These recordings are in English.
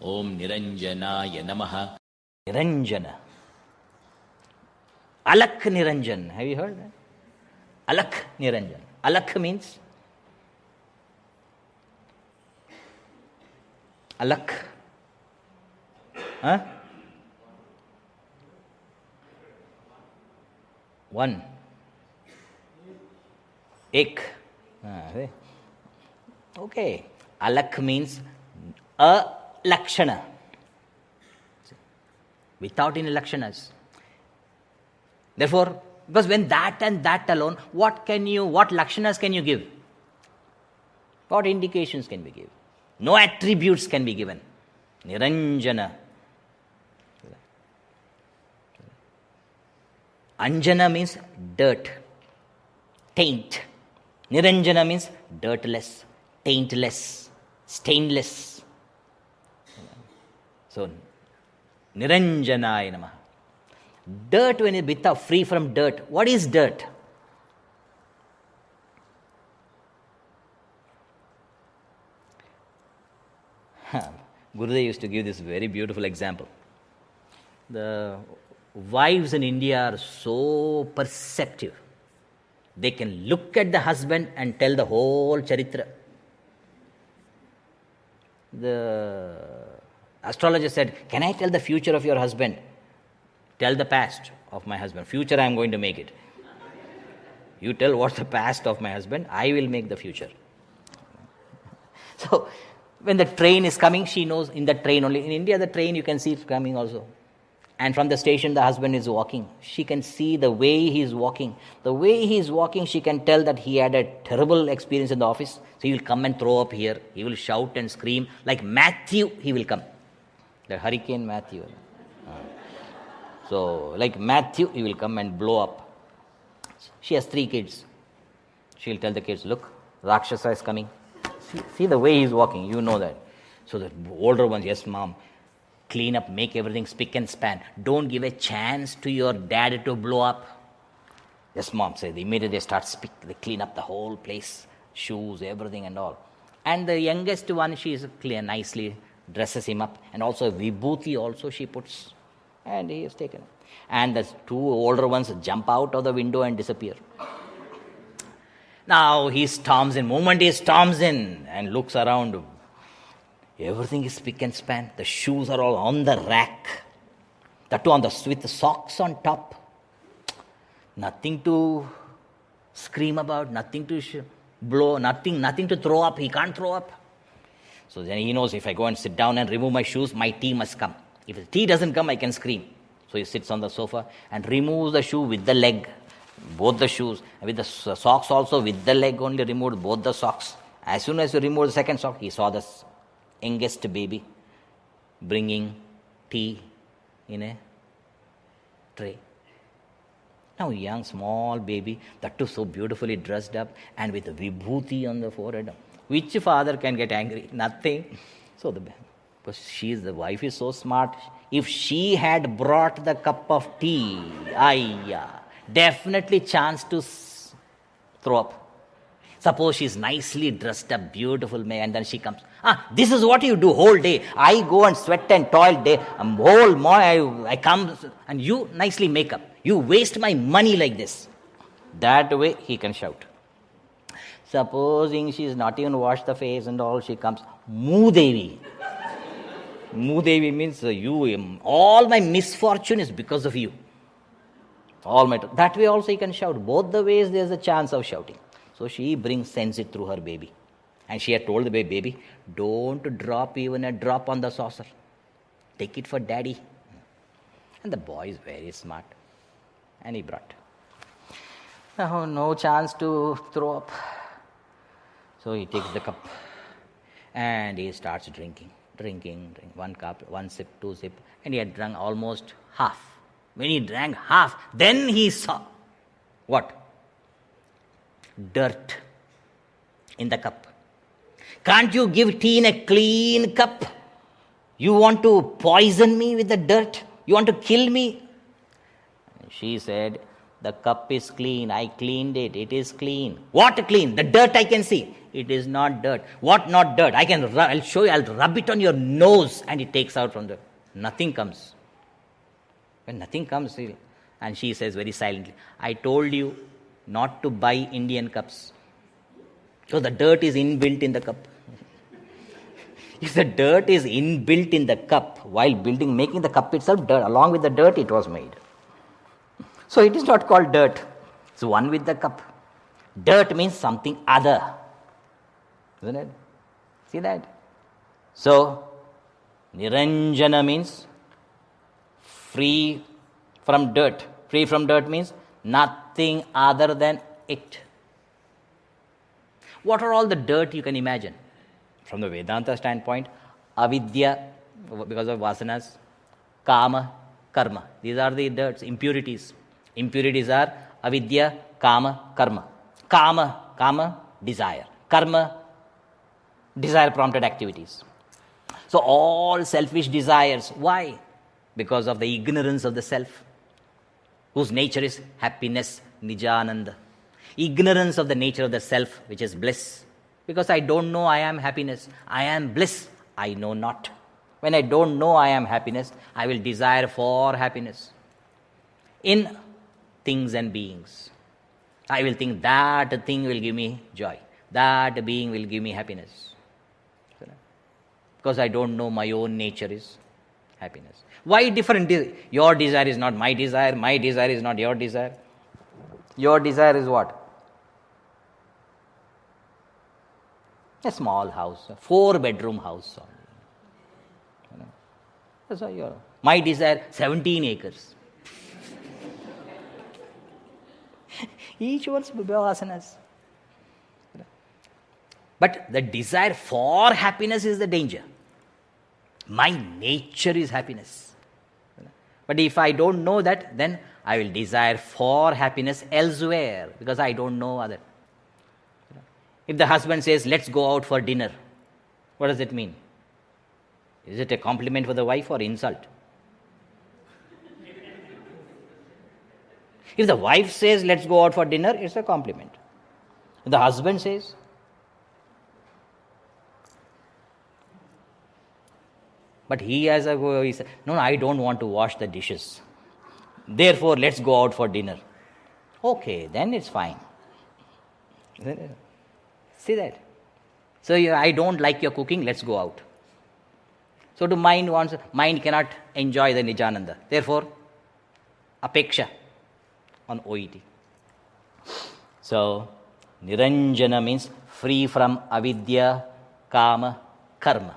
Om Niranjanaya Namaha. Niranjana. Alak Niranjan. Have you heard that? Alak Niranjan. Alak means alak. Huh? One. Ek. Okay. Alak means a lakshana. Without any lakshanas. Therefore, because when that and that alone, what lakshanas can you give? What indications can be given? No attributes can be given. Niranjana. Anjana means dirt, taint. Niranjana means dirtless, taintless, stainless. So, Niranjanaya Namaha. Dirt, when it's without, free from dirt. What is dirt? Gurudev used to give this very beautiful example. The wives in India are so perceptive. They can look at the husband and tell the whole charitra. The astrologer said, can I tell the future of your husband? Tell the past of my husband. Future I am going to make it. You tell what's the past of my husband, I will make the future. So, when the train is coming, she knows in the train only. In India, the train you can see it coming also. And from the station, the husband is walking. She can see the way he is walking. The way he is walking, she can tell that he had a terrible experience in the office. So he will come and throw up here. He will shout and scream. Like Matthew, he will come. The hurricane Matthew. So, like Matthew, he will come and blow up. She has 3 kids. She will tell the kids, look, Rakshasa is coming. See the way he is walking, you know that. So the older ones, yes, mom, clean up, make everything spick and span. Don't give a chance to your dad to blow up. Yes, mom, say, immediately they start they clean up the whole place, shoes, everything and all. And the youngest one, she is clean, nicely dresses him up. And also vibhuti also she puts. And he is taken. And the 2 older ones jump out of the window and disappear. Now he storms in. Moment he storms in and looks around. Everything is spick and span. The shoes are all on the rack. That too with the socks on top. Nothing to scream about, nothing to blow, nothing to throw up. He can't throw up. So then he knows, if I go and sit down and remove my shoes, my tea must come. If the tea doesn't come, I can scream. So he sits on the sofa and removes the shoe with the leg. Both the shoes, with the socks also, with the leg only removed, both the socks. As soon as you remove the second sock, he saw the youngest baby bringing tea in a tray. Now young, small baby, that too so beautifully dressed up and with a vibhuti on the forehead. Which father can get angry? Nothing. So because the wife is so smart. If she had brought the cup of tea, definitely chance to throw up. Suppose she's nicely dressed up, beautiful, and then she comes. This is what you do whole day. I go and sweat and toil day. Whole morning I come and you nicely make up. You waste my money like this. That way he can shout. Supposing she's not even washed the face and all, she comes. Moodevi. Moodevi means all my misfortune is because of you. That way also he can shout. Both the ways there's a chance of shouting. So she sends it through her baby. And she had told the baby, don't drop even a drop on the saucer. Take it for daddy. And the boy is very smart. And he brought. Now, no chance to throw up. So he takes the cup. And he starts drinking. One cup, 1 sip, 2 sip. And he had drunk almost half. When he drank half, then he saw what? Dirt in the cup. Can't you give tea in a clean cup? You want to poison me with the dirt? You want to kill me? She said, the cup is clean. I cleaned it. It is clean. What clean? The dirt I can see. It is not dirt. What not dirt? I'll show you, I'll rub it on your nose and it takes out from the... Nothing comes. When nothing comes, and she says very silently, I told you not to buy Indian cups. So the dirt is inbuilt in the cup. If the dirt is inbuilt in the cup, while making the cup itself, dirt, along with the dirt it was made. So it is not called dirt. It's one with the cup. Dirt means something other. Isn't it? See that? So, Niranjana means free from dirt. Free from dirt means nothing other than it. What are all the dirt you can imagine? From the Vedanta standpoint, avidya, because of vasanas, kama, karma. These are the dirts, impurities. Impurities are avidya, kama, karma. Kama, desire. Karma, desire-prompted activities. So all selfish desires. Why? Because of the ignorance of the self, whose nature is happiness, nijananda. Ignorance of the nature of the self, which is bliss. Because I don't know I am happiness. I am bliss. I know not. When I don't know I am happiness, I will desire for happiness in things and beings. I will think that thing will give me joy. That being will give me happiness. Because I don't know my own nature is happiness. Why different? Your desire is not my desire is not your desire. Your desire is what? A small house, a 4-bedroom house only. That's why my desire, 17 acres. Each one's vasanas. But the desire for happiness is the danger. My nature is happiness. But if I don't know that, then I will desire for happiness elsewhere because I don't know other. If the husband says, let's go out for dinner, what does it mean? Is it a compliment for the wife or insult? If the wife says, let's go out for dinner, it's a compliment. If the husband says, but he said, no, I don't want to wash the dishes. Therefore, let's go out for dinner. Okay, then it's fine. See that? So I don't like your cooking, let's go out. So mind cannot enjoy the Nijananda. Therefore, apeksha on OET. So, Niranjana means free from avidya, kama, karma.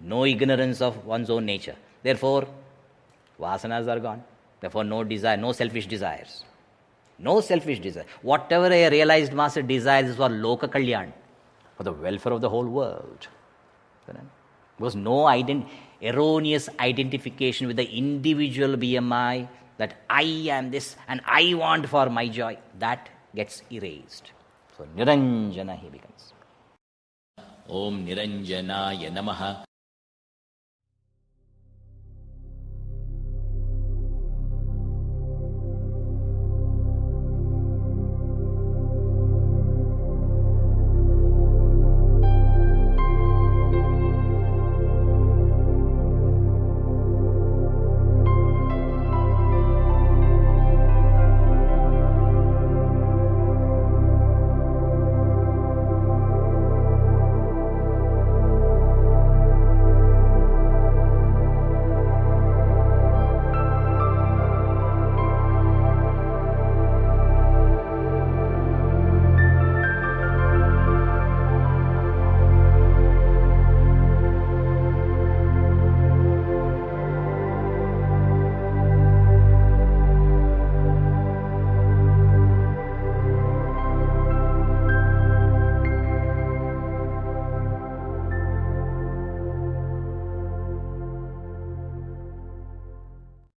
No ignorance of one's own nature. Therefore, vasanas are gone. Therefore, no desire, no selfish desires. No selfish desire. Whatever a realized master desires is for loka kalyan, for the welfare of the whole world. Because no erroneous identification with the individual BMI that I am this and I want for my joy, that gets erased. So Niranjana he becomes. Om Niranjanaya Namaha.